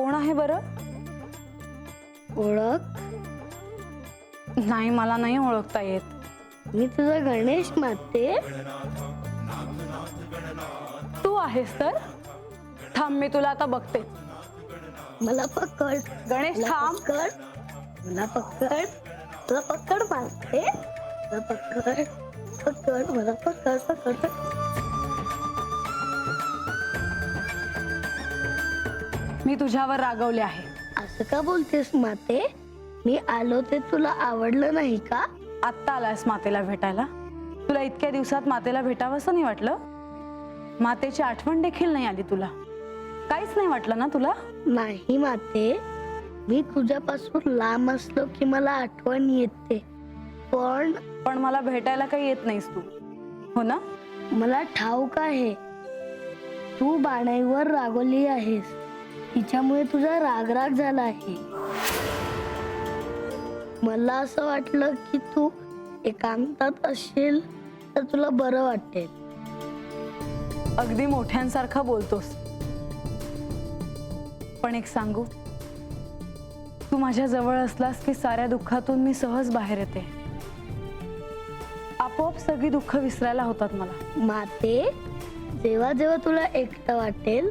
कोण आहे बरं? ओळख? नाही, मला नाही ओळखता येत. मी तुझा गणेश माते. तू आहेस तर थांब, मी तुला आता बघते. मला पकड गणेश मला थांब. पकड मला पकड मला पकड माते. मला पकड पकड मला पकड पकड. मी तुझ्यावर रागवले आहे. असं का बोलतेस माते? मी आलो ते तुला आवडलं नाही का? आत्ता आलायस मातेला भेटायला? तुला इतक्या दिवसात मातेला भेटावंसं नाही वाटलं? मातेची आठवण देखील नाही आली तुला? काहीच नाही वाटलं ना तुला? नाही माते, मी तुझ्यापासून लांब असलो की मला आठवण येते, पण मला भेटायला काही येत नाहीस तू, हो ना? मला ठाऊक आहे तू बाणाईवर रागवली आहेस. तिच्यामुळे तुझा रागराग झाला आहे. मला असं वाटलं की तू एकांतात असेल तर तुला बरं वाटेल. अगदी मोठ्यांसारखा बोलतोस. पण एक सांगू, तू माझ्या जवळ असलास की साऱ्या दुःखातून मी सहज बाहेर येते. आपोआप सगळी दुःख विसरायला होतात मला. माते, जेव्हा जेव्हा तुला एकटं वाटेल